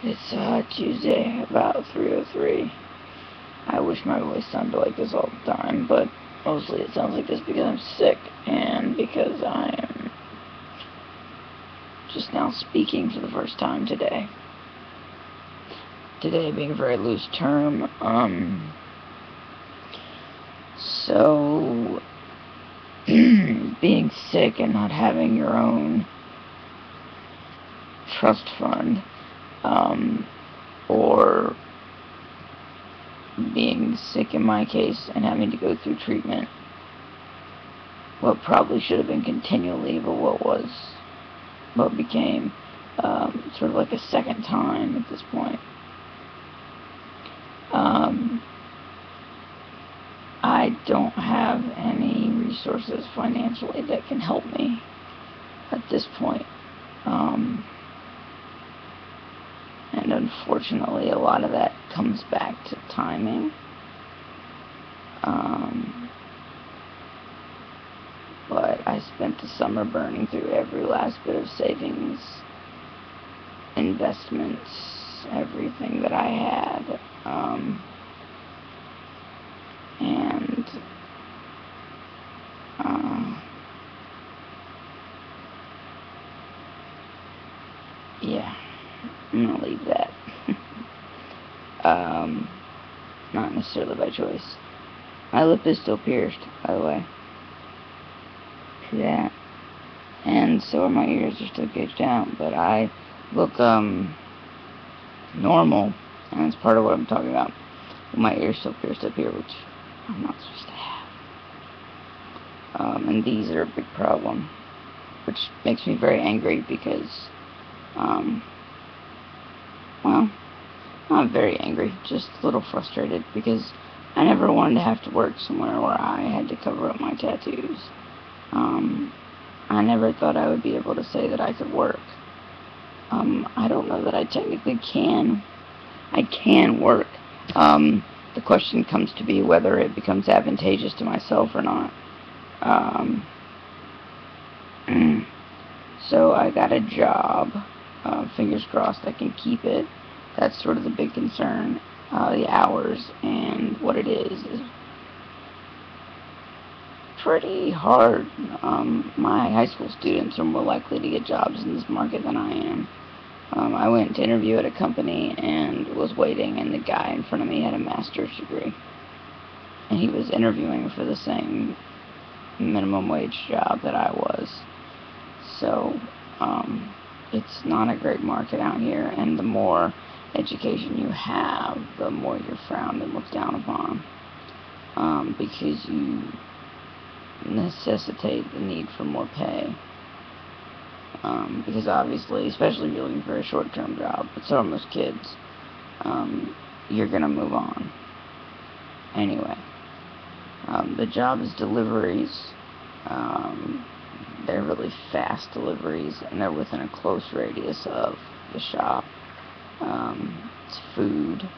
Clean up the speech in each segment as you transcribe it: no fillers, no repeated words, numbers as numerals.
It's Tuesday, about 3:03. I wish my voice sounded like this all the time, but mostly it sounds like this because I'm sick and because I am just now speaking for the first time today. Today being a very loose term, so being sick and not having your own trust fund, or being sick in my case and having to go through treatment, what probably should have been continually, but what became sort of like a second time at this point. I don't have any resources financially that can help me at this point. And unfortunately, a lot of that comes back to timing. But I spent the summer burning through every last bit of savings, investments, everything that I had. Yeah, I'm gonna leave that. Not necessarily by choice. My lip is still pierced, by the way. See that? And so are my ears, are still gauged down, but I look normal, and it's part of what I'm talking about. But my ears still pierced up here, which I'm not supposed to have. And these are a big problem, which makes me very angry because, well, not very angry, just a little frustrated because I never wanted to have to work somewhere where I had to cover up my tattoos. I never thought I would be able to say that I could work. I don't know that I technically can. I can work. The question comes to be whether it becomes advantageous to myself or not. So I got a job. Fingers crossed I can keep it. That's sort of the big concern. The hours and what it is pretty hard. My high school students are more likely to get jobs in this market than I am. I went to interview at a company and was waiting, and the guy in front of me had a master's degree. And he was interviewing for the same minimum wage job that I was. So, it's not a great market out here, and the more education you have, the more you're frowned and looked down upon, because you necessitate the need for more pay. Because obviously, especially if you're looking for a short-term job, but so are most kids, you're gonna move on. Anyway, the job is deliveries. They're really fast deliveries, and they're within a close radius of the shop. It's food,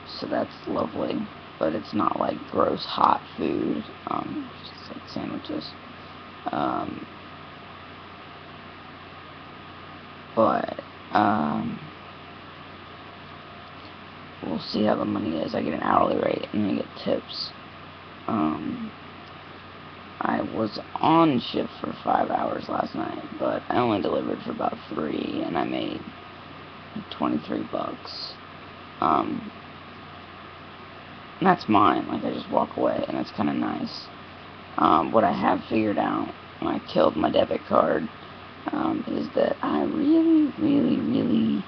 so that's lovely, but it's not like gross hot food, just like sandwiches. But we'll see how the money is. I get an hourly rate and I get tips. I was on shift for 5 hours last night, but I only delivered for about 3, and I made $23. And that's mine. Like, I just walk away, and that's kind of nice. What I have figured out when I killed my debit card is that I really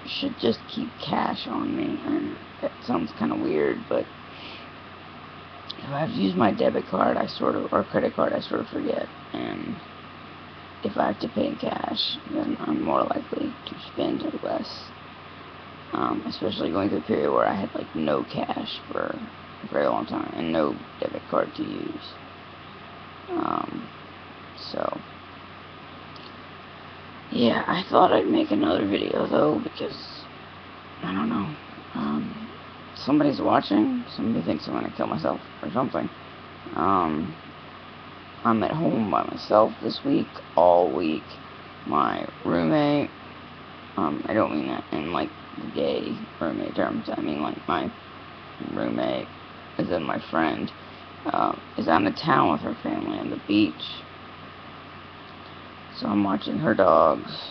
should just keep cash on me. And that sounds kind of weird, but if I have to use my debit card, or credit card, I sort of forget. And if I have to pay in cash, then I'm more likely to spend less. Especially going through a period where I had like no cash for a very long time and no debit card to use. So yeah, I thought I'd make another video though, because I don't know. Somebody's watching. Somebody thinks I'm gonna kill myself or something. I'm at home by myself this week, all week. My roommate I don't mean that in, like, the gay roommate terms. I mean, like, my roommate, as in my friend, is out of town with her family on the beach. So I'm watching her dogs,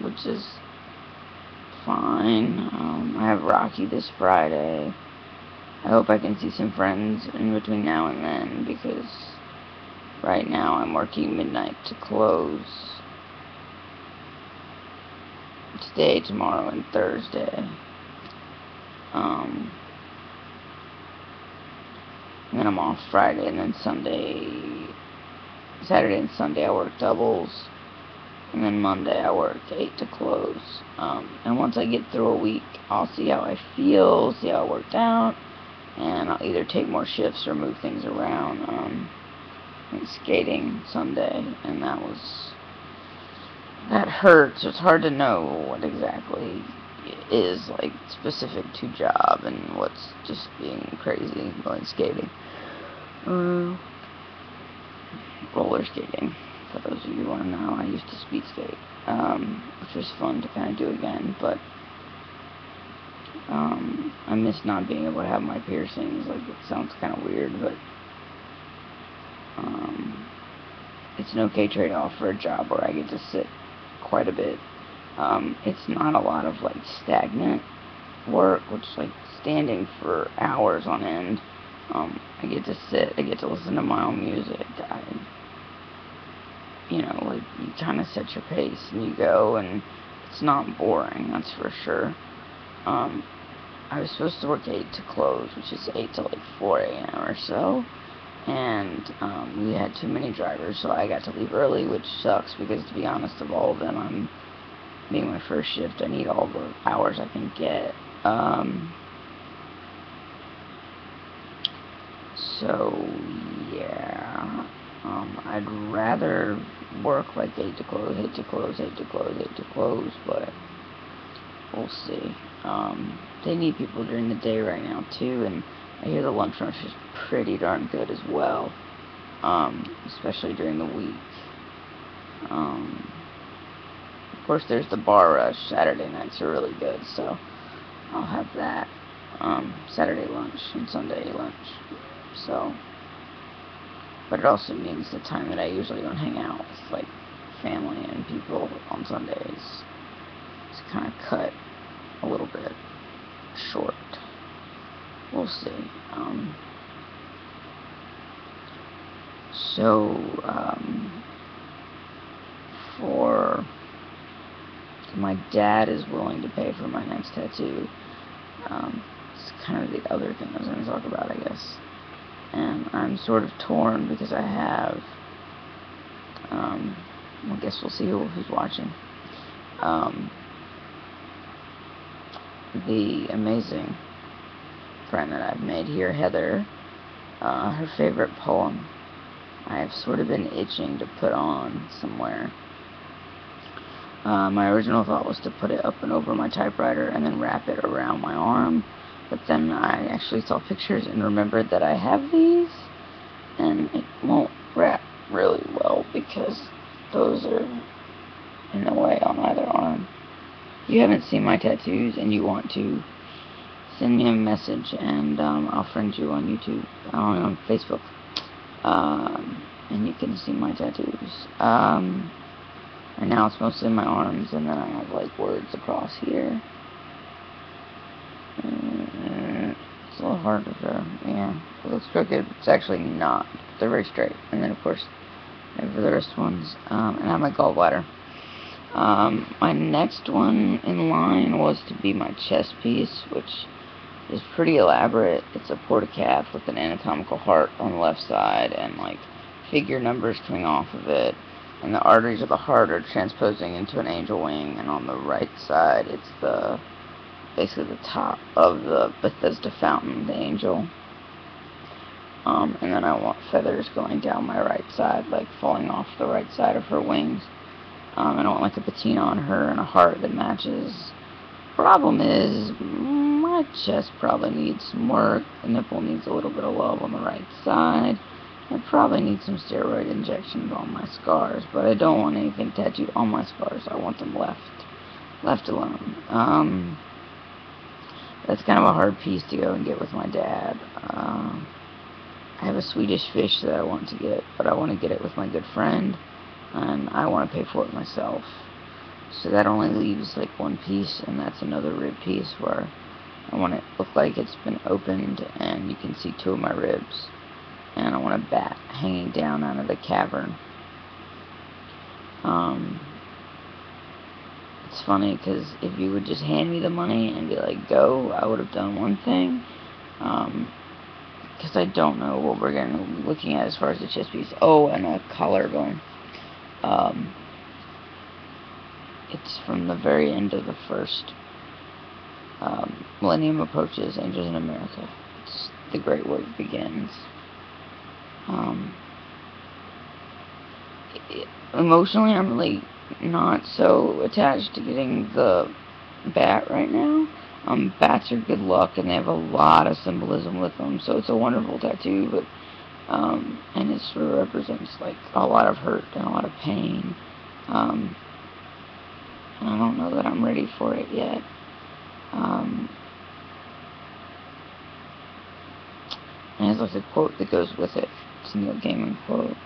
which is fine. I have Rocky this Friday. I hope I can see some friends in between now and then, because right now I'm working midnight to close today, tomorrow, and Thursday. And then I'm off Friday, and then Saturday and Sunday I work doubles, and then Monday I work 8 to close. And once I get through a week, I'll see how I feel, see how it worked out, and I'll either take more shifts or move things around. Like skating Sunday, and that hurts. It's hard to know what exactly is, like, specific to job and what's just being crazy going skating. Roller skating, for those of you who want to know. I used to speed skate, which was fun to kind of do again, but I miss not being able to have my piercings. Like, it sounds kind of weird, but it's an okay trade-off for a job where I get to sit quite a bit. It's not a lot of, like, stagnant work, which is, like, standing for hours on end. I get to sit, I get to listen to my own music. You know, like, you kind of set your pace and you go, and it's not boring, that's for sure. I was supposed to work 8 to close, which is 8 to, like, 4 a.m. or so. And we had too many drivers, so I got to leave early, which sucks, because, to be honest, of all of them, being my first shift, I need all the hours I can get. So, yeah, I'd rather work like 8 to close, 8 to close, 8 to close, 8 to close, but we'll see. They need people during the day right now, too, and I hear the lunch rush is pretty darn good as well, especially during the week. Of course, there's the bar rush. Saturday nights are really good, so I'll have that. Saturday lunch and Sunday lunch. So, but it also means the time that I usually don't hang out with, like, family and people on Sundays is kind of cut a little bit short. We'll see. For my dad is willing to pay for my next tattoo. It's kind of the other thing I was going to talk about, I guess. And I'm sort of torn because I have, I guess we'll see who's watching. The amazing friend that I've made here, Heather, her favorite poem, I have sort of been itching to put on somewhere. My original thought was to put it up and over my typewriter and then wrap it around my arm, but then I actually saw pictures and remembered that I have these, and it won't wrap really well because those are in the way on either arm. If you haven't seen my tattoos and you want to, send me a message, and I'll friend you on YouTube, on Facebook, and you can see my tattoos. Right now it's mostly my arms, and then I have, like, words across here. It's a little hard to draw. Yeah, it looks crooked. It's actually not. They're very straight. And then, of course, I have the rest ones. And I have my gallbladder. My next one in line was to be my chest piece, which is pretty elaborate. It's a porta-calf with an anatomical heart on the left side and, like, figure numbers coming off of it. And the arteries of the heart are transposing into an angel wing, and on the right side, it's basically the top of the Bethesda fountain, the angel. And then I want feathers going down my right side, like falling off the right side of her wings. And I want, like, a patina on her and a heart that matches. Problem is, my chest probably needs some work. The nipple needs a little bit of love on the right side. I probably need some steroid injections on my scars, but I don't want anything tattooed on my scars. I want them left alone. That's kind of a hard piece to go and get with my dad. I have a Swedish fish that I want to get, but I want to get it with my good friend, and I want to pay for it myself. So that only leaves like one piece, and that's another rib piece where I want it to look like it's been opened, and you can see two of my ribs. And I want a bat hanging down out of the cavern. It's funny because if you would just hand me the money and be like, go, I would have done one thing. Because I don't know what we're going to be looking at as far as the chest piece. Oh, and a collarbone. It's from the very end of the first Millennium Approaches, Angels in America. It's The Great Work Begins. Emotionally, I'm really not so attached to getting the bat right now. Bats are good luck, and they have a lot of symbolism with them, so it's a wonderful tattoo, but, and it sort of represents, like, a lot of hurt and a lot of pain, and I don't know that I'm ready for it yet. And there's, like, a quote that goes with it. It's a Neil Gaiman quote.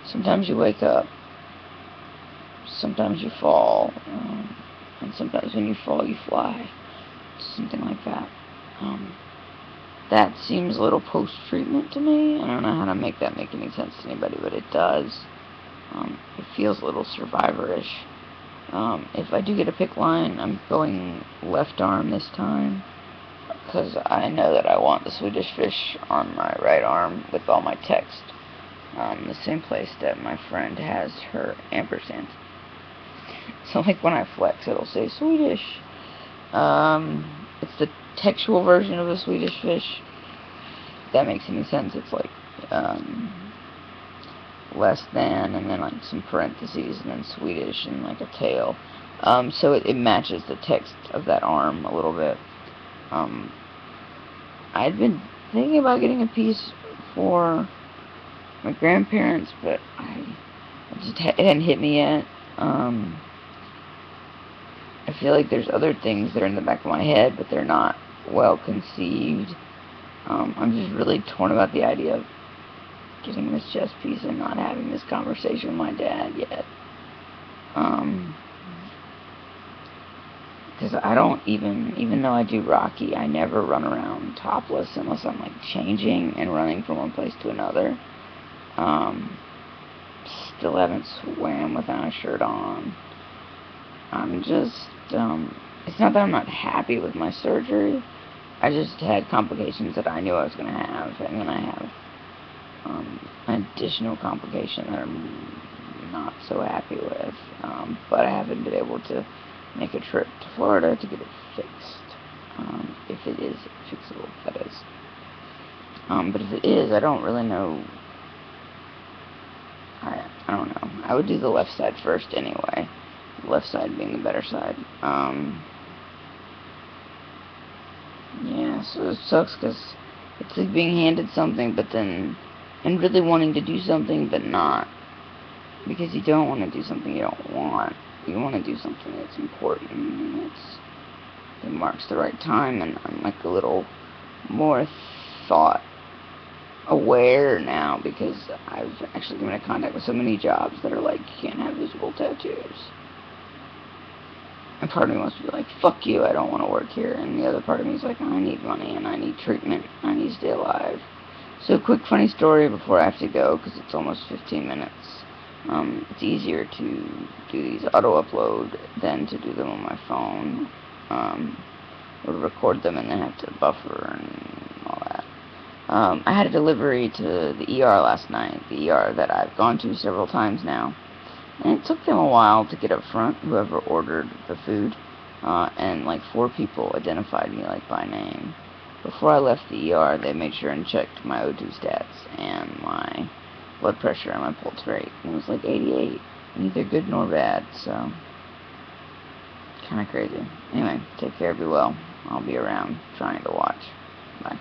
Sometimes you wake up, sometimes you fall, and sometimes when you fall, you fly. Something like that. That seems a little post-treatment to me. I don't know how to make that make any sense to anybody, but it does. It feels a little Survivor-ish. If I do get a pick line, I'm going left arm this time, because I know that I want the Swedish fish on my right arm with all my text. The same place that my friend has her ampersand. So, like, when I flex, it'll say Swedish. It's the textual version of a Swedish fish. If that makes any sense. It's like, less than, and then, like, some parentheses, and then Swedish, and, like, a tail. So it matches the text of that arm a little bit. I'd been thinking about getting a piece for my grandparents, but it hadn't hit me yet. I feel like there's other things that are in the back of my head, but they're not well conceived. I'm just really torn about the idea of getting this chess piece and not having this conversation with my dad yet. Because I don't even though I do Rocky, I never run around topless unless I'm, like, changing and running from one place to another. Still haven't swam without a shirt on. I'm just, it's not that I'm not happy with my surgery. I just had complications that I knew I was going to have, and then I have an additional complication that I'm not so happy with. But I haven't been able to make a trip to Florida to get it fixed. If it is fixable, that is. But if it is, I don't really know. I don't know. I would do the left side first anyway. The left side being the better side. Yeah, so it sucks because it's like being handed something, but then, and really wanting to do something, but not. Because you don't want to do something you don't want. You want to do something that's important, and it marks the right time, and I'm, like, a little more thought aware now, because I've actually come into contact with so many jobs that are like, you can't have visible tattoos. And part of me wants to be like, fuck you, I don't want to work here. And the other part of me is like, I need money, and I need treatment, I need to stay alive. So, quick funny story before I have to go, because it's almost 15 minutes. It's easier to do these auto-upload than to do them on my phone. Or to record them and then have to buffer and all that. I had a delivery to the ER last night, the ER that I've gone to several times now. And it took them a while to get up front, whoever ordered the food. And like 4 people identified me, like, by name. Before I left the ER, they made sure and checked my O2 stats and my blood pressure and my pulse rate. And it was like 88. Neither good nor bad, so kind of crazy. Anyway, take care, be well. I'll be around trying to watch. Bye.